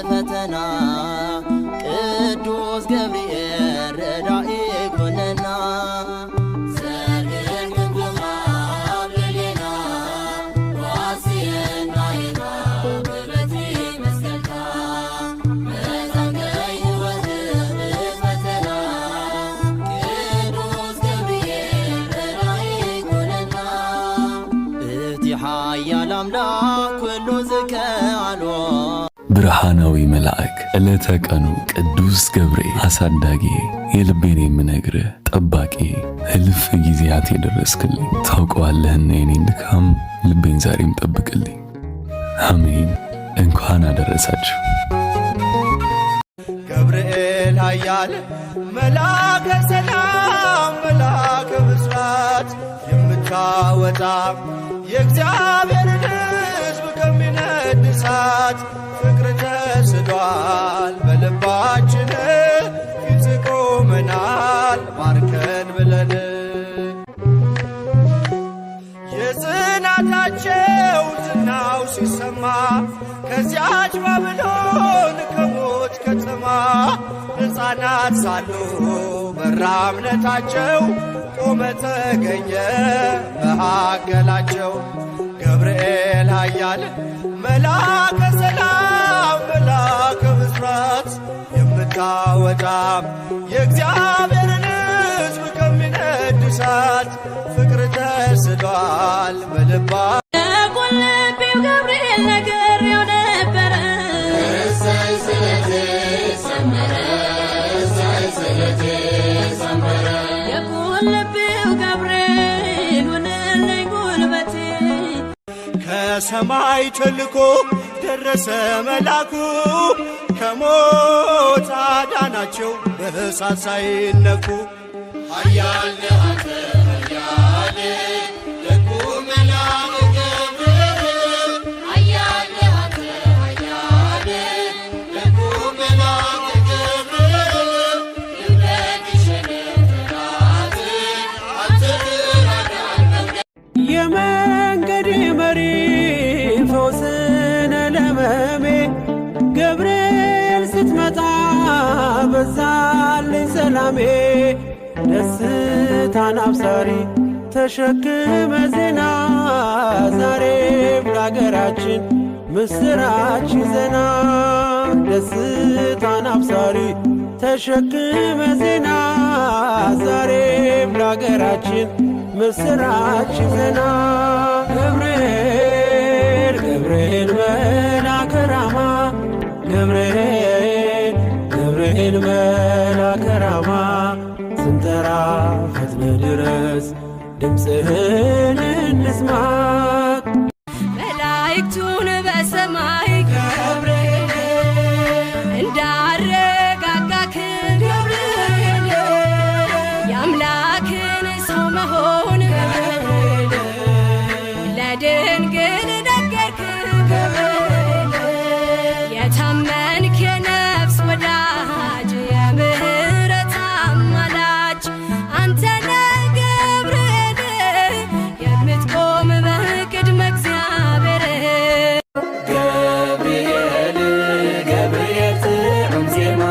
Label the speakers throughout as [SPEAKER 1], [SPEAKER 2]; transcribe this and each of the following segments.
[SPEAKER 1] ፈተና ቅዱስ ገብርኤል ረዳኢ ኮነና
[SPEAKER 2] ብርሃናዊ መልአክ ዕለተ ቀኑ ቅዱስ ገብርኤል አሳዳጊ የልቤን የምነግርህ ጠባቂ እልፍ ጊዜያት የደረስክልኝ ታውቀዋለህና የኔን ድካም ልቤን ዛሬም ጠብቅልኝ። አሜን። እንኳን አደረሳችሁ።
[SPEAKER 3] ገብርኤል ኃያል መልአከ ሰላም መልአከ ብስራት የምታወጣ የእግዚአብሔርን ሕዝብ ከሚነድ እሳት ፍቅር ተስሏል በልባችን ፊት ቆመናል ባርከን ብለን የጽናታቸው ዝናው ሲሰማ ከዚያች ባቢሎን ከሞት ከተማ ሕፃናት ሳሉ በራ እምነታቸው ቆመ ተገኘ መካከላቸው። ገብርኤል ኃያል መልአከ ሰላም መልአከ ብስራት የምታወጣ የእግዚአብሔርን ሕዝብ ከሚነድ እሳት ፍቅር ተስሏል በልባ
[SPEAKER 4] የቆለቤው ገብርኤል ነግሬው ነበረ እሰይ ስለቴ ሰመረ እሰይ ስለቴ ሰመረ የቆለቤው ገብርኤል ሆነልኝ ጉልበቴ
[SPEAKER 3] ከሰማይ ተልኮ ደረሰ መላኩ ከሞት አዳናቸው በእሳት ሳይነኩ ኃያል ነህ አንተ ኃያል ደጉ መልአክ ገብርኤል ኃያል ነህ አንተ ኃያል ደጉ መልአክ ገብርኤል ይብለጥሽን ፍራት አንተ ትራዳለህ
[SPEAKER 5] የመንገድ መሪ ፈውስነ ለመሜ ገብርኤል ስትመጣ በዛልኝ ሰላሜ ደስታን አብሳሪ ተሸክመ ዜና ዛሬም ለአገራችን ምስራች ይዘና ደስታን አብሳሪ ተሸክመ ዜና ዛሬም ለአገራችን ምስራች ይዘና ገብርኤል ገብርኤል መልአከ ራማ ገብርኤል ገብርኤል መልአከ ራማ ስንጠራ ፈጥነ ድረስ ድምፅህን እንስማ
[SPEAKER 4] መላእክቱን በሰማይ ገብርኤል እንዳረጋጋክ ገብርኤል የአምላክን ሰው መሆን ገብርኤል ለድንግል ነገርክ ገብርኤል የታመንክ የነፍስ ወዳጅ የምህረት አማላጅ አንተ ነህ ገብርኤል የምትቆም በቅድመ እግዚአብሔር
[SPEAKER 5] ገብርኤል ገብርኤል ጥዑም ዜማ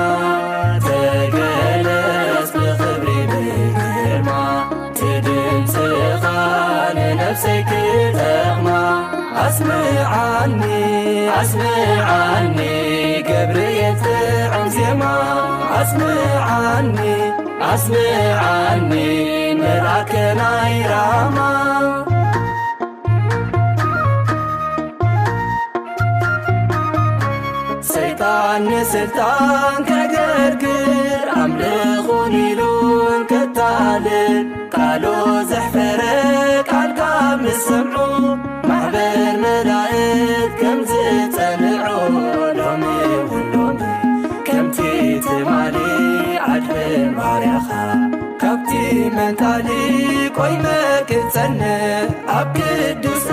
[SPEAKER 5] ተገለጽ ብኽብሪ ብግርማ ትድምፅኻ ንነፍሰይ ክጠቕማ አስምዓኒ አስምዓኒ ገብርኤል ጥዑም ዜማ አስምዓኒ አስምዓኒ መልአከ ናይ ራማ ሰይጣን ንስልጣን ከገርግር አምልኹን ኢሉን ከታልል ቃሉ ዘሕፈረ ቃልካ ምስ ሰምዑ ማሕበር መላእክት ከም ዝጸንዑ ሎሚ እውን ሎሚ ከምቲ ትማሊ ዓድሕን ባርያኻ ካብቲ መንቃሊ ቆይመ ክትጸንዕ ኣብ ቅዱስ